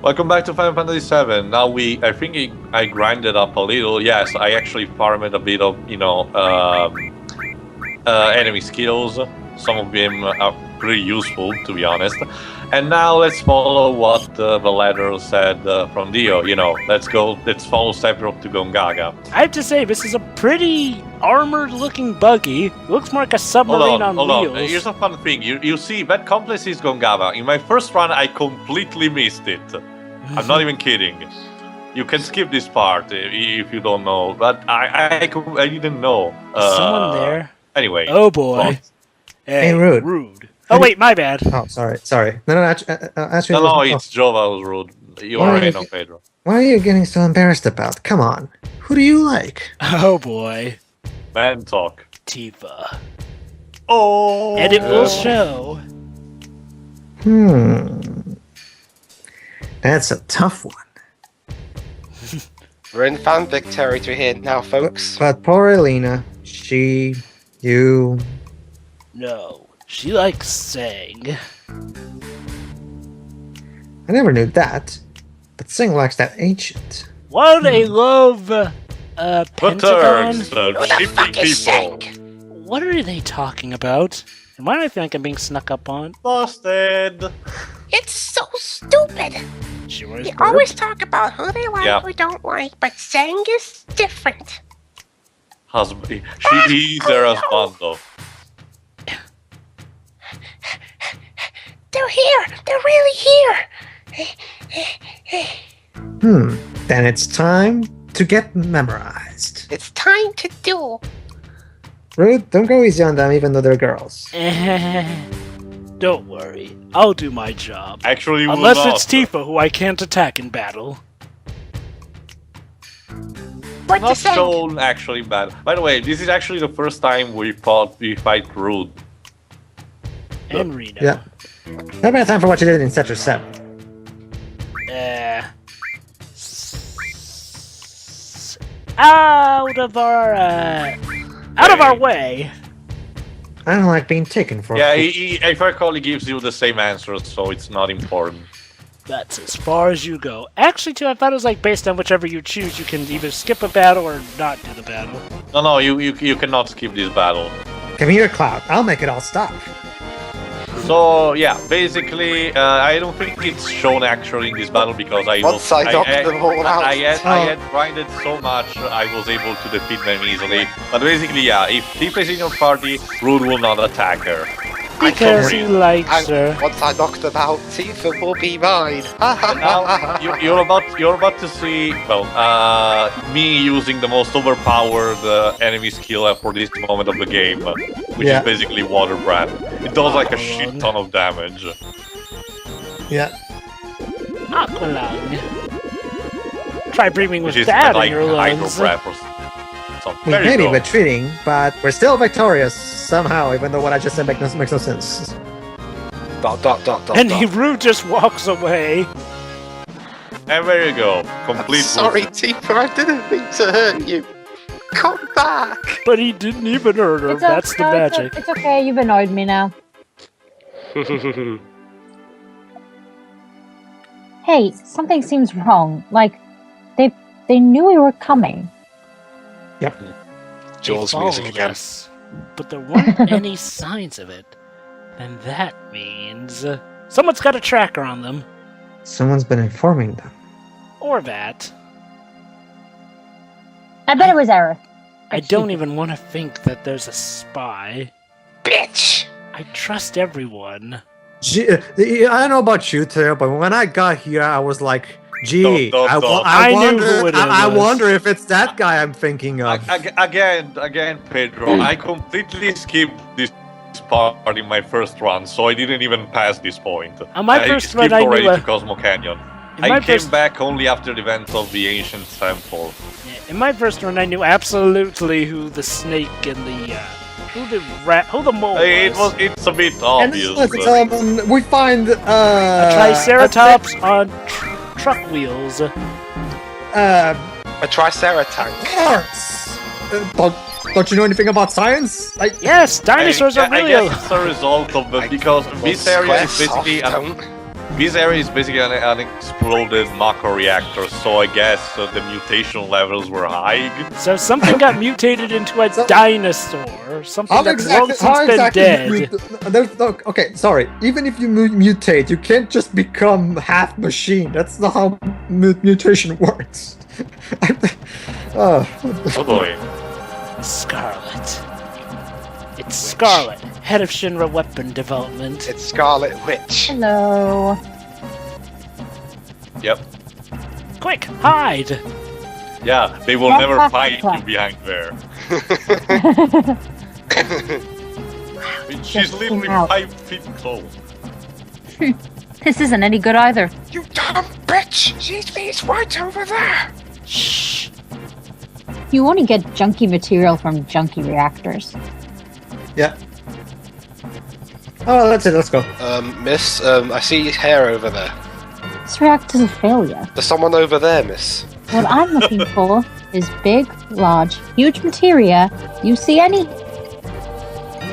Welcome back to Final Fantasy VII. Now I think I grinded up a little. Yes, I actually farmed a bit of, enemy skills. Some of them are pretty useful, to be honest. And now let's follow what the letter said from Dio. Let's follow Sephiroth to Gongaga. I have to say, this is a pretty armored-looking buggy. Looks more like a submarine on wheels. Here's a fun thing. You see, that complex is Gongaga. In my first run, I completely missed it. I'm not even kidding. You can skip this part if you don't know, but I didn't know. Someone there? Anyway. Oh boy. Hey, Rude. Oh wait, my bad. Oh, sorry. No, actually. No, it's Jova who's rude. You already know, Pedro. What are you getting so embarrassed about? Come on. Who do you like? Oh boy. Man talk. Tifa. Oh. And it will show. That's a tough one. We're in fanfic territory here now, folks. But poor Elena, you... No, she likes Sang. I never knew that, but Sang likes that ancient. Why do they love, Pentagon? Who the fuck is Sang? What are they talking about? And why do I feel like I'm being snuck up on? Busted. It's so stupid. They always talk about who they like, who don't like, but Sang is different. Husband. She's their husband, though. They're here. They're really here. Then it's time to get memorized. It's time to do. Rude, don't go easy on them even though they're girls. Don't worry, I'll do my job. Actually, unless it's Tifa, who I can't attack in battle. What Not shown actually bad. By the way, this is actually the first time we fight Rude. And Reno. Yeah. Not bad time for what you did in Sector 7. Out of our way. I don't like being taken for. Yeah, if I recall, he gives you the same answer, so it's not important. That's as far as you go. Actually, too, I thought it was like based on whichever you choose, you can either skip a battle or not do the battle. No, you cannot skip this battle. Come here, Cloud. I'll make it all stop. So yeah, basically, I don't think it's shown actually in this battle because I had grinded so much I was able to defeat them easily. But basically, yeah, if Tifa is in your party, Rude will not attack her. Because he likes her. Once I knocked them out, Tifa will be mine. And now you're about to see, me using the most overpowered enemy skill for this moment of the game, which is basically Water Breath. It does like a shit ton of damage. Yeah. Aqualung. Try breathing with that in your lungs. We may be retreating, but we're still victorious somehow, even though what I just said makes no sense. And Rude just walks away. And there you go. Complete. Sorry, Tifa, I didn't mean to hurt you. Come back. But he didn't even hurt her. That's the magic. It's okay, you've annoyed me now. Hey, something seems wrong. Like, they knew we were coming. Yep. Jaws music again. Us, but there weren't any signs of it. And that means someone's got a tracker on them. Someone's been informing them. Or that. I bet it was Aerith. I don't even want to think that there's a spy. Bitch. I trust everyone. I don't know about you, Teo, but when I got here, I was like, gee, I wonder if it's that guy I'm thinking of. Again, Pedro, I completely skipped this part in my first run, so I didn't even pass this point. On my first run, I already knew to Cosmo Canyon. I came back only after the event of the ancient temple. Yeah, in my first run, I knew absolutely who the snake and the who the mole was. It's a bit obvious. And we find a Triceratops on truck wheels. A Triceratang. Don't you know anything about science? Yes, dinosaurs are real. I guess it's a result of it because this area is basically This area is basically an exploded macro reactor, so I guess the mutation levels were high. So something got mutated into a dinosaur. Something that's long since been dead. Okay, sorry. Even if you mutate, you can't just become half machine. That's not how mutation works. Oh boy. Scarlet. It's Scarlet, head of Shinra weapon development. It's Scarlet Witch. Hello. Yep. Quick, hide! Yeah, they will never find you behind there. She's literally 5 feet tall. This isn't any good either. You dumb bitch! She's right over there! Shh. You only get junky material from junky reactors. Yeah. Oh, that's it. Let's go. Miss, I see hair over there. This reactor's a failure. There's someone over there, miss. What I'm looking for is big, large, huge materia. You see any?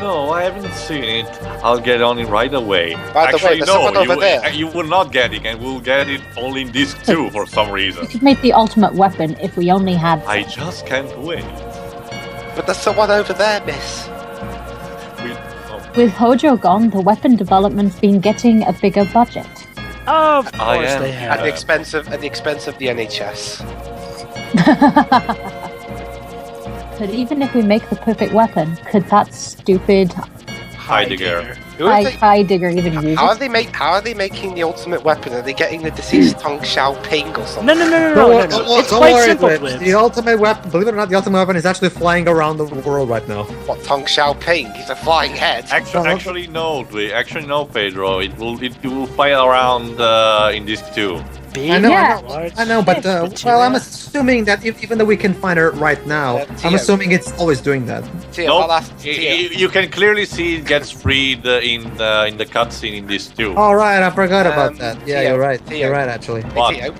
No, I haven't seen it. I'll get on it right away. By the way, there's someone over there. You will not get it, and we'll get it only in disc 2 for some reason. We could make the ultimate weapon if we only had. I just can't wait. But there's someone over there, miss. With Hojo gone, the weapon development's been getting a bigger budget. Of course they have. At the expense of the NHS. But even if we make the perfect weapon, could that stupid Heidegger. Heidegger even use How it? are they making the ultimate weapon? Are they getting the deceased Tong Xiaoping or something? No. It's quite simple, Blitz. The ultimate weapon, believe it or not, the ultimate weapon is actually flying around the world right now. What, Tong Xiaoping? He's a flying head. Actually, no, Pedro. It will fly around in disc 2. I know, but well, I'm assuming that even though we can find her right now, I'm assuming it's always doing that. You can clearly see it gets freed in the cutscene in this too. All right, I forgot about that. Yeah, Theo, you're right. Theo. You're right, actually. What? Theo,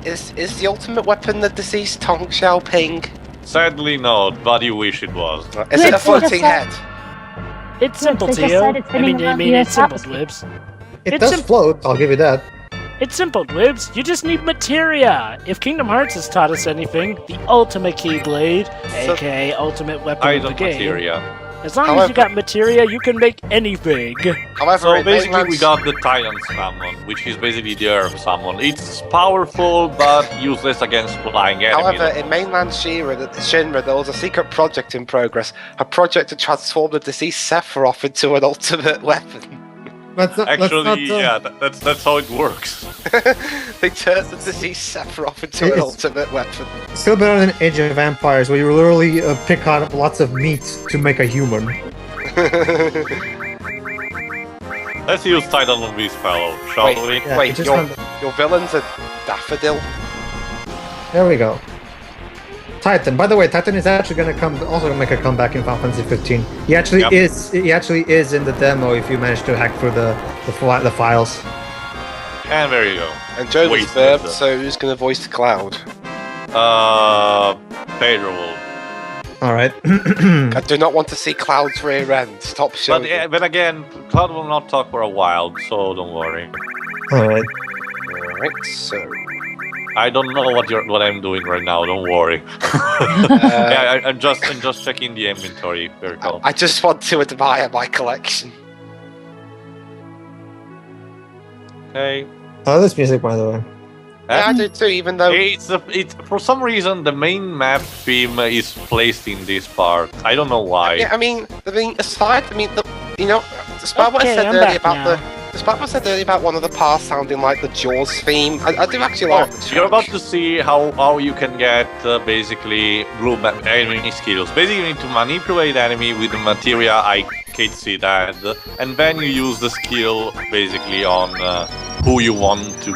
is the ultimate weapon the deceased Tong Xiaoping? Sadly, not, but you wish it was. Is it a floating head? It's simple, They just Tio. said it's I mean, hitting it's simple, the Blibs. It does float, I'll give you that. It's simple, Blibs. You just need materia. If Kingdom Hearts has taught us anything, the ultimate Keyblade, aka ultimate weapon of the game. Materia. As long as you got materia, you can make anything. However, so basically we got the Titan Summon, which is basically the Earth Summon. It's powerful, but useless against flying enemies. However, in mainland Shinra, there was a secret project in progress. A project to transform the deceased Sephiroth into an ultimate weapon. That's how it works. They turned the deceased Sephiroth into an ultimate weapon. Still better than Age of Empires, where you literally pick out lots of meat to make a human. Let's use Titan on this fellow, shall we? Yeah, Wait, your villain's a daffodil? There we go. Titan. By the way, Titan is actually going to make a comeback in Final Fantasy 15. He actually is. He actually is in the demo if you manage to hack through the files. And there you go. And Joe's verb, so who's going to voice Cloud? Pedro will. All right. I do not want to see Cloud's rear end. Stop showing. But again, Cloud will not talk for a while, so don't worry. All right. Alright, so I don't know what I'm doing right now. Don't worry. I'm just checking the inventory. Very cool. I just want to admire my collection. Okay. Oh, this music, by the way. Yeah, I do too. Even though it's for some reason the main map theme is placed in this part. I don't know why. Yeah, despite what I said earlier about one of the parts sounding like the Jaws theme, I do actually like the You're about to see how you can get basically blue enemy skills. Basically, you need to manipulate enemy with the materia. I can't see that, and then you use the skill basically on who you want to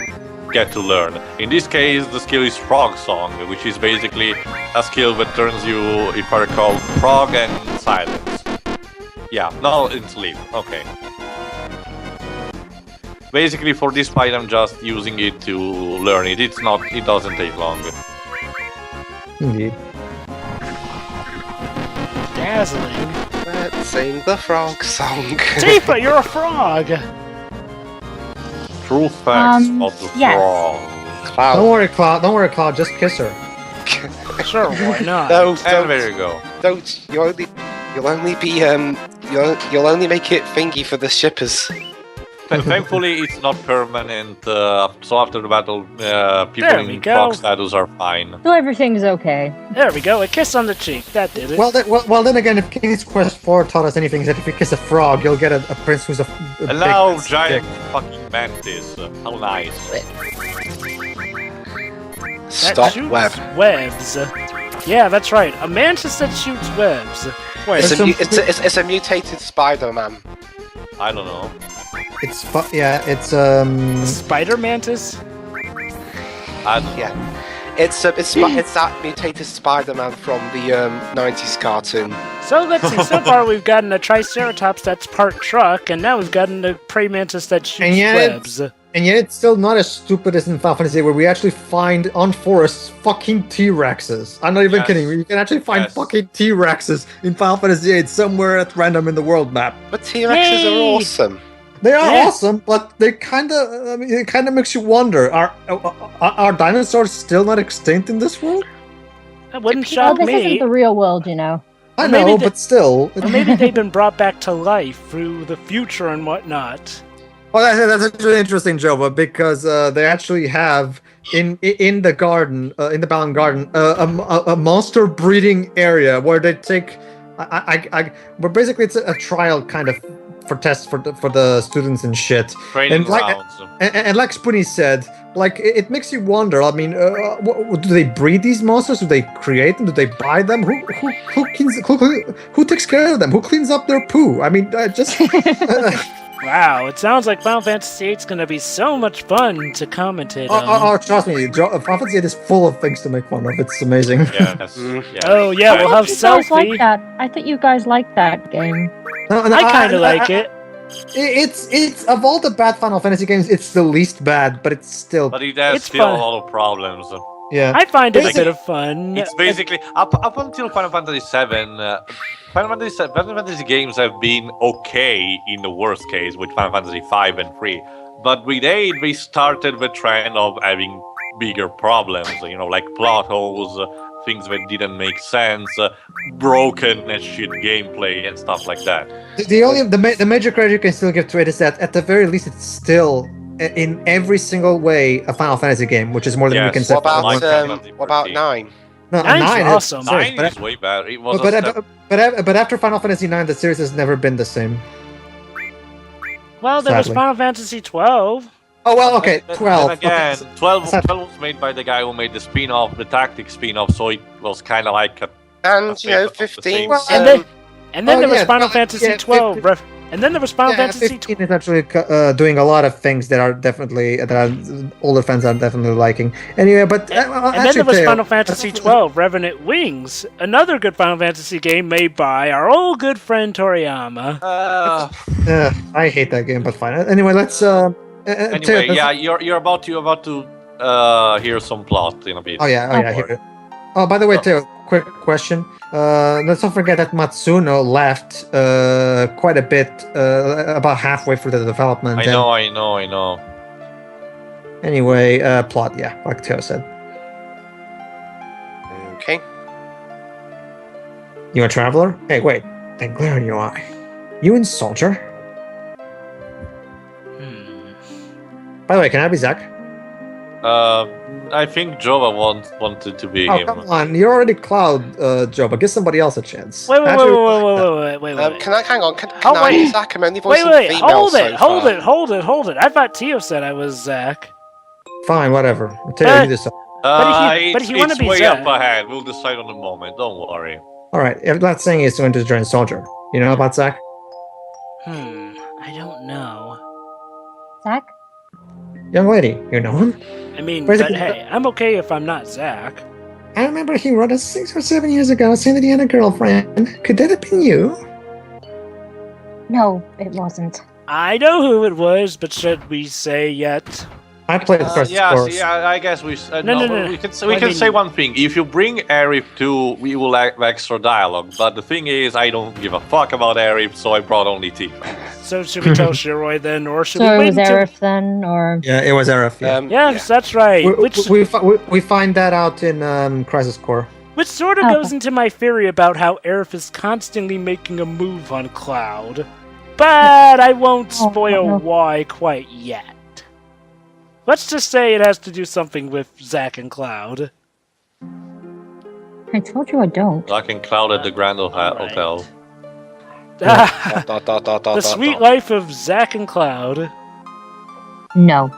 get to learn. In this case, the skill is Frog Song, which is basically a skill that turns you, if I recall, frog and silence. Yeah, no, it's sleep. Okay. Basically, for this fight, I'm just using it to learn it. It doesn't take long. Indeed. Dazzling. Let's sing the frog song. Tifa, you're a frog! True facts of the yes. frog. Cloud. Don't worry, Cloud. Don't worry, Cloud. Just kiss her. Sure, why not? No, And don't. there you go. Don't. You'll only be you'll only make it thingy for the shippers. Thankfully, it's not permanent. So after the battle, people There we in go. frog status are fine. So everything's okay. There we go, a kiss on the cheek. That did it. Well, then again, if King's Quest 4 taught us anything, is that if you kiss a frog, you'll get a prince who's a And now, big giant dick. fucking mantis. How nice. That Stop shoots web. webs. Yeah, that's right. A mantis that shoots webs. Wait, It's a mutated Spider-Man. I don't know. It's spider mantis? I don't Yeah. It's that mutated Spider-Man from the 90s cartoon. So let's see, so far we've gotten a Triceratops that's part truck, and now we've gotten a praying mantis that shoots And yet- webs. and yet it's still not as stupid as in Final Fantasy, where we actually find on forests fucking T-Rexes. I'm not even Yes. kidding. You can actually find Yes. fucking T-Rexes in Final Fantasy VIII somewhere at random in the world map. But T-Rexes are Yay! awesome. They are Yeah. awesome, but they kind of, it kind of makes you wonder: are dinosaurs still not extinct in this world? That wouldn't Oh, shock this me. isn't the real world, you know. I Or maybe know, they- but still. Or maybe they've been brought back to life through the future and whatnot. Well, that's actually interesting, Jova, because they actually have in the garden, in the Balan Garden, a monster breeding area where they take, where basically it's a trial kind of for tests for the students and shit. Training And like- grounds. And like Spoonie said, like it makes you wonder. I mean, do they breed these monsters? Do they create them? Do they buy them? Who takes care of them? Who cleans up their poo? I mean, just. Wow, it sounds like Final Fantasy VIII is going to be so much fun to commentate on. Trust me, Final Fantasy VIII is full of things to make fun of. It's amazing. Yes. Mm. Yeah. Oh yeah, we'll have You guys like selfie. that. I thought you guys liked that game. No, I kind of like it. It's of all the bad Final Fantasy games, it's the least bad, but it's still But it has It's still fun. a lot of problems. yeah. I find it a Basically- bit of fun. It's basically up until Final Fantasy VII. Final Fantasy games have been okay in the worst case with Final Fantasy V and 3, but with 8 we started the trend of having bigger problems. You know, like plot holes, things that didn't make sense, broken as shit gameplay and stuff like that. The major credit you can still give to it is that at the very least it's still in every single way a Final Fantasy game, which is more than we Yes. can say. What for about one. what about 9? No, Nine's 9 is awesome. serious, 9 is way better. It was but after Final Fantasy 9, the series has never been the same. Well, there was Sadly. Final Fantasy 12. Oh well, okay, 12. And again, Okay. 12 Sad. was made by the guy who made the spin-off, the Tactics spin-off, so it was kind of like a And you know, Of the 15. same- Well, And then Oh, there was yeah, Final well, Fantasy yeah, 12. And then there was Final Fantasy 15 is actually doing a lot of things that are definitely that are older fans are definitely liking. Anyway, but And then there was Final Fantasy 12, Revenant Wings, another good Final Fantasy game made by our old good friend Toriyama. I hate that game, but fine. Anyway, let's. Anyway, Teo, yeah, you're about to hear some plot in a bit. Oh yeah. Here it. Oh, by the way, Teo, quick question. Let's not forget that Matsuno left quite a bit, about halfway through the development. I know. Anyway, plot, yeah, like Teo said. Okay. You a traveler? Hey, wait. That glare in your eye. You in soldier? By the way, can I be Zach? I think Jova wanted to be Oh, him. come on. You're already Cloud, Joe, but give somebody else a chance. Wait, Actually, wait. Can I hang on? Can Oh, I wait. be Zach? I'm only voicing Wait, female hold so it, far. hold it. I thought Tio said I was Zach. Fine, whatever. Teo, you decide. But he wanna it's be way Zach. up ahead. We'll decide on the moment. Don't worry. Alright, I'm not saying he's going to join Soldier. You know about Zach? I don't know. Zach? Young lady, you know him? I mean, Where's but it- hey, I'm okay if I'm not Zach. I remember he wrote us 6 or 7 years ago saying that he had a girlfriend. Could that have been you? No, it wasn't. I know who it was, but should we say yet? I played Crisis Core. I guess we. No. We can say one thing. If you bring Arif 2, we will have extra dialogue. But the thing is, I don't give a fuck about Arif, so I brought only Tifa. So should we tell Shiroi then, or should we So wait it was Arif then, or Yeah, it was Arif. Yeah. Yes, that's right. We find that out in Crisis Core. Which sort of goes into my theory about how Arif is constantly making a move on Cloud. But I won't spoil why quite yet. Let's just say it has to do something with Zack and Cloud. I told you I don't. Zack and Cloud at the Grand Hotel. The sweet life of Zack and Cloud. No.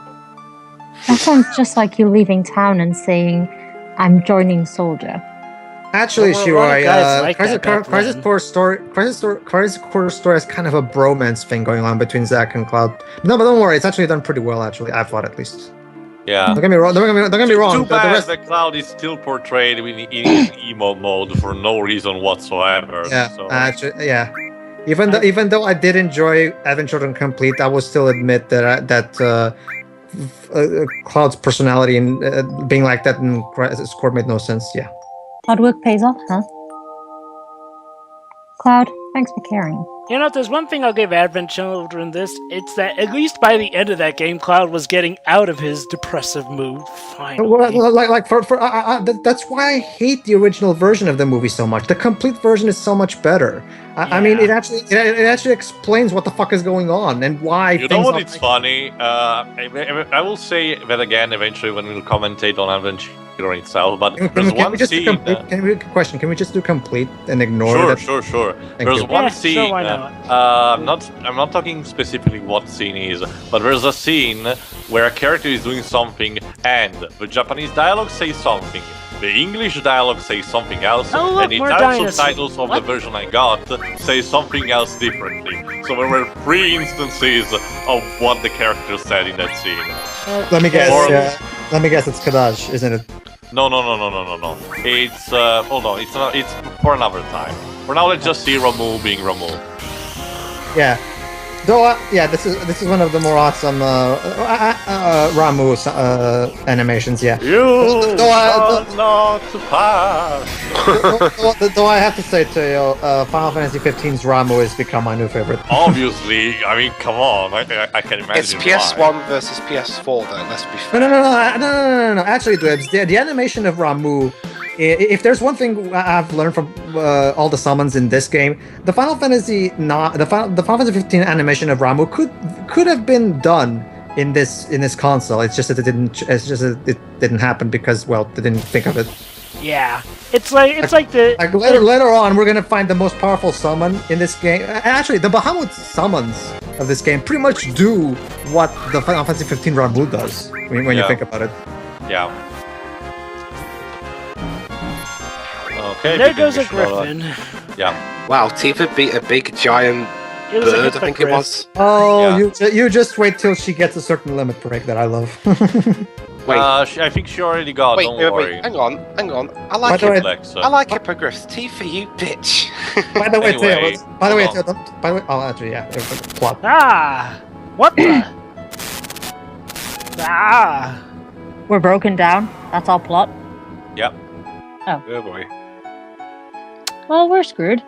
That sounds just like you leaving town and saying, "I'm joining Soldier." Actually, Well, a lot of guys like that back Crisis then. Core story has kind of a bromance thing going on between Zack and Cloud. No, but don't worry, it's actually done pretty well. Actually, I thought at least. Yeah. Don't get me wrong. Don't get me wrong. Too The bad rest- that Cloud is still portrayed in his emo mode for no reason whatsoever. Yeah, So. actually, yeah. Even though I did enjoy Adventure Complete, I will still admit that Cloud's personality and being like that in Crisis Core made no sense. Yeah. Hard work pays off, huh? Cloud, thanks for caring. You know, if there's one thing I'll give Advent Children this, it's that at least by the end of that game, Cloud was getting out of his depressive mood, finally. That's why I hate the original version of the movie so much. The complete version is so much better. I mean, it actually explains what the fuck is going on and why. You know what? It's funny. I will say that again eventually when we'll commentate on Adventure itself. But there's one scene. Can we just do complete and ignore that? Sure. Thank There's you. one Yeah, scene. sure, why not? I'm not talking specifically what scene is, but there's a scene where a character is doing something and the Japanese dialogue says something. The English dialogue says something else, Oh, look, and the more Italian dinosaurs. subtitles of the version I got say something else differently. So there were 3 instances of what the character said in that scene. Let me guess. Or- Let me guess. It's Kadash, isn't it? No. It's hold on. It's not. It's for another time. For now, let's just see Ramu being Ramu. Yeah. Though, this is one of the more awesome Ramu animations. Yeah. You Though, shall not pass. though I have to say to you, Final Fantasy 15's Ramu has become my new favorite. Obviously, I mean, come on. I can imagine. It's PS1 versus PS4, though. Let's be fair. No. Actually, Dwebs, the animation of Ramu. If there's one thing I've learned from all the summons in this game, the Final Fantasy 15 animation of Ramu could have been done in this console. It's just that it didn't happen because they didn't think of it. Yeah, it's like Later on, we're gonna find the most powerful summon in this game. Actually, the Bahamut summons of this game pretty much do what the Final Fantasy 15 Ramu does when you think about it. Yeah. Okay. there goes a griffin. Yeah. Wow, Tifa beat a big giant It was a bird, I think it hippogriff. was. Oh, Yeah. you just wait till she gets a certain limit break that I love. Wait, I think she already got. wait, Don't wait, worry. hang on. I By like the way- it. Alexa. I like hippogriffs. Tifa, you bitch. By the way, Anyway, Theo, oh, actually, yeah, plot. Ah! What the? Ah! We're broken down. That's all plot. Yep. Oh boy. Well, we're screwed.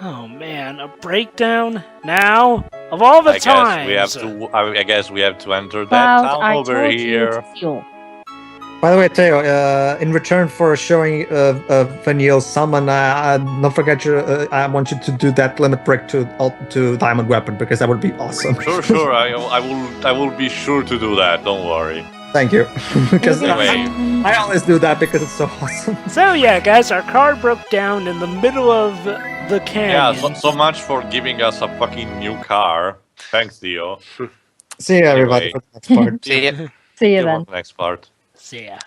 Oh man, a breakdown now of all the times. I guess we have to enter that Cloud, town I over told here. you to fuel. By the way, Theo, in return for showing Vanille's summon, don't forget I want you to do that limit break to Diamond Weapon because that would be awesome. Sure. I will be sure to do that. Don't worry. Thank you. Because Anyway. I always do that because it's so awesome. So yeah, guys, our car broke down in the middle of the canyon. Yeah. So much for giving us a fucking new car. Thanks, Theo. See you, everybody, Anyway. for the next part. See ya. See you See you then. on the next part. See ya.